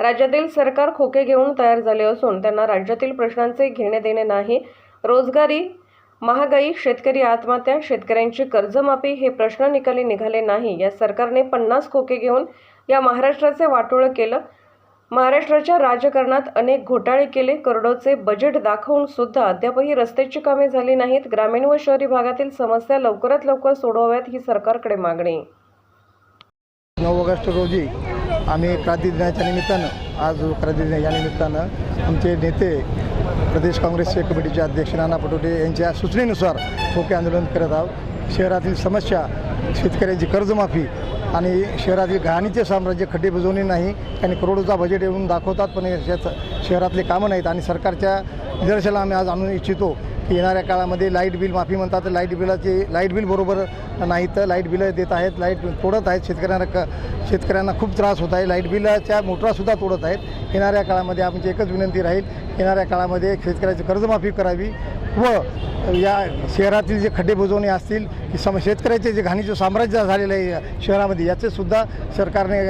राज्यातील सरकार खोके घेऊन तयार झाले असून त्यांना राज्यातील प्रश्नांचे घेणे देणे नाही। रोजगारी, महागाई, शेतकरी आत्महत्या, शेतकऱ्यांची कर्जमाफी हे प्रश्न निकाली निघाले नाही। या सरकारने 50 खोके घेऊन या महाराष्ट्राचे वाटोळे केलं। महाराष्ट्राच्या राजकारणात अनेक घोटाळे केले। करोडोचे बजेट दाखवून सुद्धा अद्यापही रस्त्याची कामे झाली नाहीत। ग्रामीण व शहरी भागातील समस्या लवकरात लवकर सोडवाव्यात ही सरकारकडे मागणी। 9 ऑगस्ट रोजी आम्ही क्रांती दिनाच्या निमित्तानं आज क्रांती दिन या निमित्तानं आमचे नेते प्रदेश काँग्रेसचे कमिटीचे अध्यक्ष नाना पटोले यांच्या सूचनेनुसार खोके आंदोलन करत आहोत। शहरातील समस्या, शेतकऱ्यांची कर्जमाफी आणि शहरातील घाणीचे साम्राज्य, खड्डे बुजवणे नाही आणि करोडोचा बजेट येऊन दाखवतात, पण शहरातले कामं नाहीत। आणि सरकारच्या निदर्शनाला आम्ही आज आणून इच्छितो की येणाऱ्या काळामध्ये लाईट बिल माफी म्हणतात, लाईट बिल बरोबर नाही तर लाईट बिलं देत आहेत, लाईट तोडत आहेत। शेतकऱ्यांना खूप त्रास होत आहे। लाईट बिलाच्या मोटरासुद्धा तोडत आहेत। येणाऱ्या काळामध्ये आमची एकच विनंती राहील, येणाऱ्या काळामध्ये शेतकऱ्याची कर्जमाफी करावी व या शहरातील जे खड्डे बुजवणे असतील, की शेतकऱ्याचे जे घाणीचं साम्राज्य झालेलं आहे शहरामध्ये, याचेसुद्धा सरकारने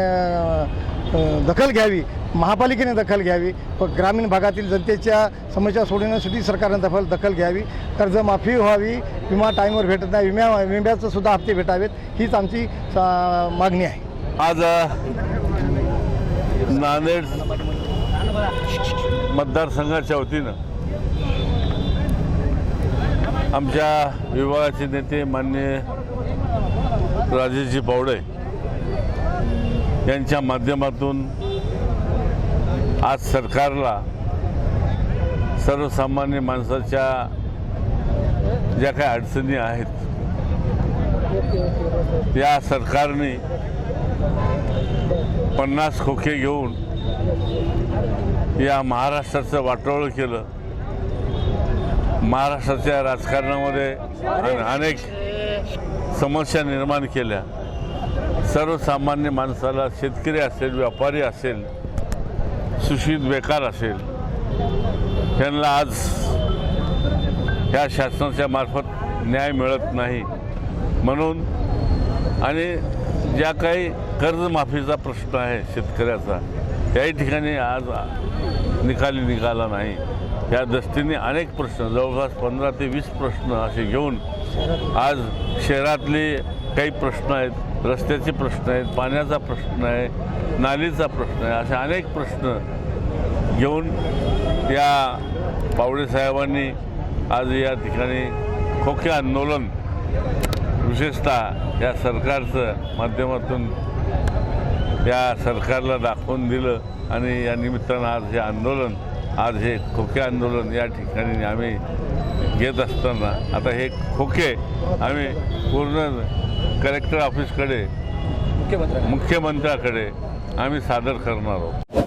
दखल घ्यावी, महापालिकेने दखल घ्यावी व ग्रामीण भागातील जनतेच्या समस्या सोडवण्यासाठी सरकारने दखल घ्यावी। कर्जमाफी व्हावी, विमा टाईमवर भेटत नाही, विम्याचं सुद्धा हप्ते भेटावेत, हीच आमची मागणी आहे। आज नांदेड मतदारसंघाच्या वतीनं आमच्या विभागाचे नेते माननीय राजेशजी पावडे यांच्या माध्यमातून आज सरकारला सर्वसामान्य माणसाच्या ज्या काही अडचणी आहेत या सरकारने 50 खोके घेऊन या महाराष्ट्राचं वाटोळं केलं। महाराष्ट्राच्या राजकारणामध्ये अनेक समस्या निर्माण केल्या। सर्वसामान्य माणसाला, शेतकरी असेल, व्यापारी असेल, सुशिक्षित बेकार असेल, त्यांना आज ह्या शासनाच्या मार्फत न्याय मिळत नाही म्हणून, आणि ज्या काही कर्जमाफीचा प्रश्न आहे शेतकऱ्याचा, याही ठिकाणी आज निकाली निघाला नाही। या दृष्टीने अनेक प्रश्न, जवळपास 15 ते 20 प्रश्न असे घेऊन आज शहरातले काही प्रश्न आहेत, रस्त्याचे प्रश्न आहेत, पाण्याचा प्रश्न आहे, नालीचा प्रश्न आहे, असे अनेक प्रश्न घेऊन या पावडे साहेबांनी आज या ठिकाणी खोके आंदोलन विशेषतः या सरकारचं माध्यमातून या सरकारला दाखवून दिलं। आणि या निमित्तानं आज हे आंदोलन, आज हे खोके आंदोलन या ठिकाणी आम्ही घेत असताना आता हे खोके आम्ही पूर्ण कलेक्टर ऑफिसकडे, मुख्यमंत्र्याकडे आम्ही सादर करणार आहोत।